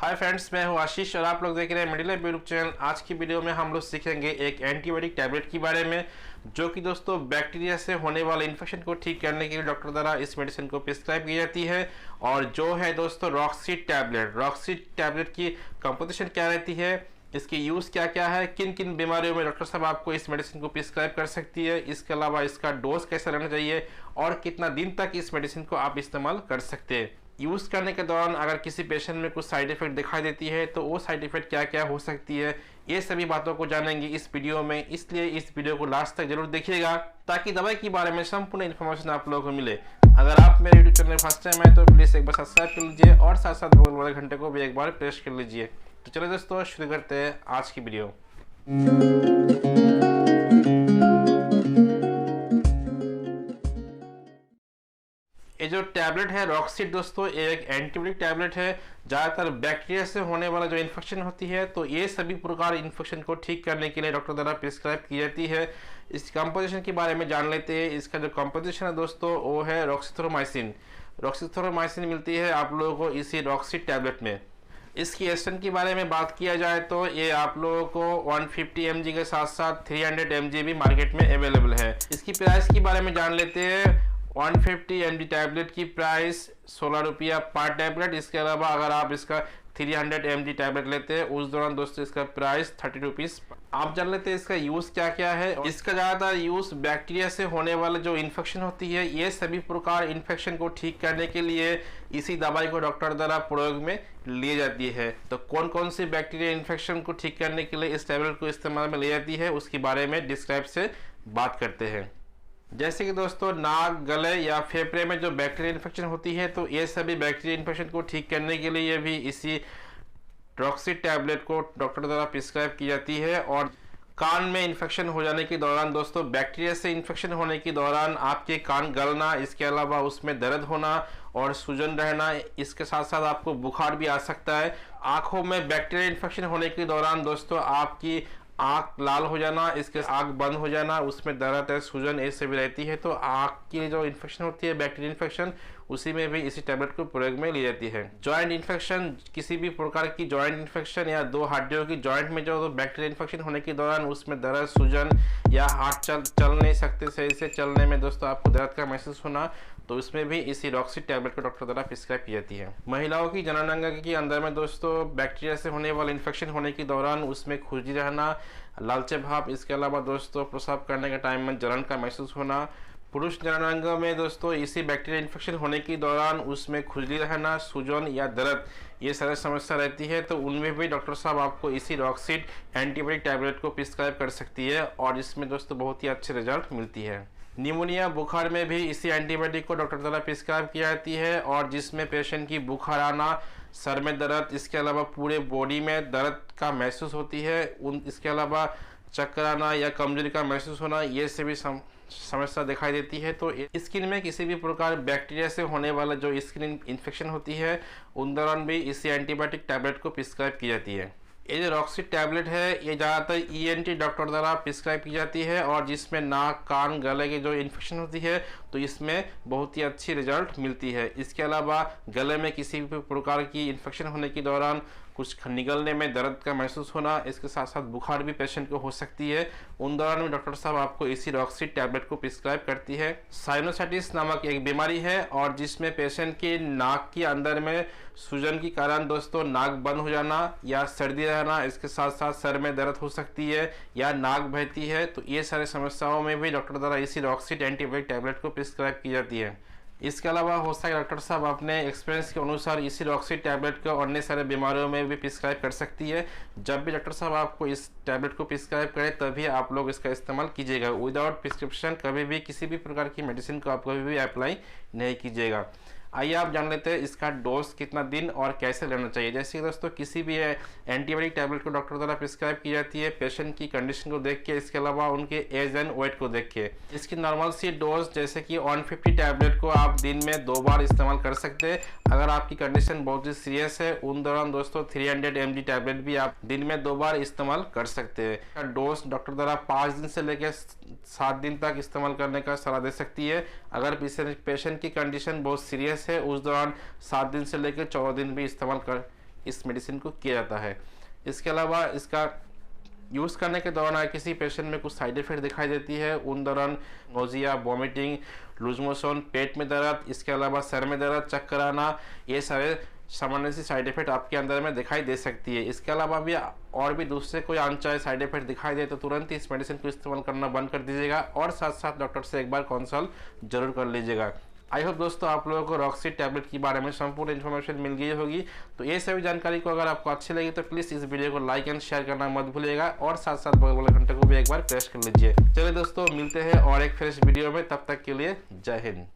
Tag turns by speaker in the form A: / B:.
A: Hi friends, मैं हूं आशीष और आप लोग देख रहे हैं मेडिलाइफ यूट्यूब चैनल। आज की वीडियो में हम लोग सीखेंगे एक एंटीबायोटिक टैबलेट के बारे में, जो कि दोस्तों बैक्टीरिया से होने वाले इन्फेक्शन को ठीक करने के लिए डॉक्टर द्वारा इस मेडिसिन को प्रिस्क्राइब की जाती है। और जो है दोस्तों रॉक्सिड टैबलेट की कंपोजिशन क्या रहती है, इसकी यूज़ क्या क्या है, किन किन बीमारियों में डॉक्टर साहब आपको इस मेडिसिन को प्रिस्क्राइब कर सकती है, इसके अलावा इसका डोज कैसा रहना चाहिए और कितना दिन तक इस मेडिसिन को आप इस्तेमाल कर सकते हैं। यूज़ करने के दौरान अगर किसी पेशेंट में कुछ साइड इफ़ेक्ट दिखाई देती है तो वो साइड इफ़ेक्ट क्या क्या हो सकती है, ये सभी बातों को जानेंगे इस वीडियो में। इसलिए इस वीडियो को लास्ट तक जरूर देखिएगा ताकि दवाई के बारे में संपूर्ण इन्फॉर्मेशन आप लोगों को मिले। अगर आप मेरे यूट्यूब चैनल फर्स्ट टाइम आए तो प्लीज़ एक बार सब्सक्राइब कर लीजिए और साथ साथ बगल वाले घंटे को भी एक बार प्रेस कर लीजिए। तो चलो दोस्तों शुरू करते हैं आज की वीडियो। ये जो टैबलेट है रॉक्सिड दोस्तों, ये एक एंटीबायोटिक टैबलेट है। ज़्यादातर बैक्टीरिया से होने वाला जो इन्फेक्शन होती है तो ये सभी प्रकार इन्फेक्शन को ठीक करने के लिए डॉक्टर द्वारा प्रिस्क्राइब की जाती है। इस कंपोजिशन के बारे में जान लेते हैं। इसका जो कंपोजिशन है दोस्तों वो है रॉक्सिथ्रोमाइसिन। रॉक्सिथ्रोमाइसिन मिलती है आप लोगों को इसी रॉक्सिड टैबलेट में। इसकी एस्टेंट के बारे में बात किया जाए तो ये आप लोगों को 150 mg के साथ साथ 300 mg भी मार्केट में अवेलेबल है। इसकी प्राइस के बारे में जान लेते हैं। 150 mg टैबलेट की प्राइस 16 रुपया पर टैबलेट। इसके अलावा अगर आप इसका 300 mg टैबलेट लेते हैं उस दौरान दोस्तों इसका प्राइस 30 रुपीज़। आप जान लेते हैं इसका यूज़ क्या क्या है। इसका ज़्यादातर यूज़ बैक्टीरिया से होने वाला जो इन्फेक्शन होती है ये सभी प्रकार इन्फेक्शन को ठीक करने के लिए इसी दवाई को डॉक्टर द्वारा प्रयोग में ली जाती है। तो कौन कौन सी बैक्टीरिया इन्फेक्शन को ठीक करने के लिए इस टैबलेट को इस्तेमाल में ली जाती है उसके बारे में डिस्क्राइब से बात करते हैं। जैसे कि दोस्तों नाक, गले या फेफड़े में जो बैक्टीरिया इन्फेक्शन होती है तो ये सभी बैक्टीरिया इन्फेक्शन को ठीक करने के लिए भी इसी रॉक्सिड टैबलेट को डॉक्टर द्वारा प्रिस्क्राइब की जाती है। और कान में इन्फेक्शन हो जाने के दौरान दोस्तों, बैक्टीरिया से इन्फेक्शन होने के दौरान आपके कान गलना, इसके अलावा उसमें दर्द होना और सूजन रहना, इसके साथ साथ आपको बुखार भी आ सकता है। आँखों में बैक्टीरिया इन्फेक्शन होने के दौरान दोस्तों आपकी आँख लाल हो जाना, इसके आँख बंद हो जाना, उसमें दर्द है, सूजन ऐसे भी रहती है। तो आँख की जो इन्फेक्शन होती है बैक्टीरिया इन्फेक्शन, उसी में भी इसी टैबलेट को प्रयोग में ली जाती है। जॉइंट इन्फेक्शन, किसी भी प्रकार की जॉइंट इन्फेक्शन या दो हड्डियों की जॉइंट में जो बैक्टीरिया इन्फेक्शन होने के दौरान उसमें दर्द, सूजन या हाथ चल नहीं सकते, सही से चलने में दोस्तों आपको दर्द का महसूस होना, तो इसमें भी इसी रॉक्सिड टैबलेट को डॉक्टर द्वारा प्रिस्क्राइब की जाती है। महिलाओं की जननांग के अंदर में दोस्तों बैक्टीरिया से होने वाले इन्फेक्शन होने के दौरान उसमें खुजली रहना, लालचे भाव, इसके अलावा दोस्तों प्रसाव करने के टाइम में जलन का महसूस होना। पुरुष जननांग में दोस्तों इसी बैक्टीरिया इन्फेक्शन होने के दौरान उसमें खुजली रहना, सूजन या दर्द, ये सारी समस्या रहती है। तो उनमें भी डॉक्टर साहब आपको इसी रॉक्सिड एंटीबायोटिक टैबलेट को प्रिस्क्राइब कर सकती है और इसमें दोस्तों बहुत ही अच्छे रिजल्ट मिलती है। निमोनिया, बुखार में भी इसी एंटीबायोटिक को डॉक्टर द्वारा प्रिस्क्राइब की जाती है और जिसमें पेशेंट की बुखार आना, सर में दर्द, इसके अलावा पूरे बॉडी में दर्द का महसूस होती है, इसके अलावा चक्कर आना या कमजोरी का महसूस होना, ये से भी समस्या दिखाई देती है। तो स्किन में किसी भी प्रकार बैक्टीरिया से होने वाला जो स्किन इन्फेक्शन होती है उन दौरान भी इसी एंटीबायोटिक टैबलेट को प्रिस्क्राइब की जाती है। ये जो रॉक्सिड टैबलेट है ये ज़्यादातर ENT डॉक्टर द्वारा प्रिस्क्राइब की जाती है और जिसमें नाक, कान, गले की जो इन्फेक्शन होती है तो इसमें बहुत ही अच्छी रिजल्ट मिलती है। इसके अलावा गले में किसी भी प्रकार की इन्फेक्शन होने के दौरान कुछ निगलने में दर्द का महसूस होना, इसके साथ साथ बुखार भी पेशेंट को हो सकती है, उन दौरान में डॉक्टर साहब आपको इसी रॉक्सिड टैबलेट को प्रिस्क्राइब करती है। साइनोसाइटिस नामक एक बीमारी है और जिसमें पेशेंट के नाक के अंदर में सूजन के कारण दोस्तों नाक बंद हो जाना या सर्दी रहना, इसके साथ साथ सर में दर्द हो सकती है या नाक बहती है। तो ये सारी समस्याओं में भी डॉक्टर द्वारा इसी रॉक्सिड एंटीबायोटिक टैबलेट को प्रिस्क्राइब की जाती है। इसके अलावा हो सकता है डॉक्टर साहब अपने एक्सपीरियंस के अनुसार इसी रॉक्सिड टैबलेट को अन्य सारे बीमारियों में भी प्रिस्क्राइब कर सकती है। जब भी डॉक्टर साहब आपको इस टैबलेट को प्रिस्क्राइब करें तभी आप लोग इसका इस्तेमाल कीजिएगा। विदाउट प्रिस्क्रिप्शन कभी भी किसी भी प्रकार की मेडिसिन को आप कभी भी अप्लाई नहीं कीजिएगा। आइए आप जान लेते हैं इसका डोज कितना दिन और कैसे लेना चाहिए। जैसे दोस्तों किसी भी एंटीबायोटिक टैबलेट को डॉक्टर द्वारा प्रिस्क्राइब की जाती है पेशेंट की कंडीशन को देख के, इसके अलावा उनके एज एंड वेट को देख के। इसकी नॉर्मल सी डोज जैसे कि 150 टैबलेट को आप दिन में 2 बार इस्तेमाल कर सकते हैं। अगर आपकी कंडीशन बहुत ही सीरियस है उन दौरान दोस्तों 300 mg टैबलेट भी आप दिन में 2 बार इस्तेमाल कर सकते हैं। डोज डॉक्टर द्वारा 5 दिन से लेकर 7 दिन तक इस्तेमाल करने का सलाह दे सकती है। अगर पेशेंट की कंडीशन बहुत सीरियस है उस दौरान 7 दिन से लेकर 14 दिन भी इस्तेमाल इस मेडिसिन को किया जाता है। इसके अलावा इसका यूज़ करने के दौरान अगर किसी पेशेंट में कुछ साइड इफेक्ट दिखाई देती है, उन दौरान नोजिया, वॉमिटिंग, लूज मोशन, पेट में दर्द, इसके अलावा सर में दर्द, चक्कर आना, ये सारे सामान्य सी साइड इफेक्ट आपके अंदर में दिखाई दे सकती है। इसके अलावा भी और भी दूसरे कोई अनचाहे साइड इफेक्ट दिखाई दे तो तुरंत ही इस मेडिसिन को इस्तेमाल करना बंद कर दीजिएगा और साथ साथ डॉक्टर से एक बार कंसल्ट जरूर कर लीजिएगा। आई होप दोस्तों आप लोगों को रॉक्सिड टैबलेट के बारे में संपूर्ण इन्फॉर्मेशन मिल गई होगी। तो ये सभी जानकारी को अगर आपको अच्छी लगी तो प्लीज़ इस वीडियो को लाइक एंड शेयर करना मत भूलिएगा और साथ साथ बगल वाले घंटे को भी एक बार प्रेस कर लीजिए। चलिए दोस्तों, मिलते हैं और एक फ्रेश वीडियो में, तब तक के लिए जय हिंद।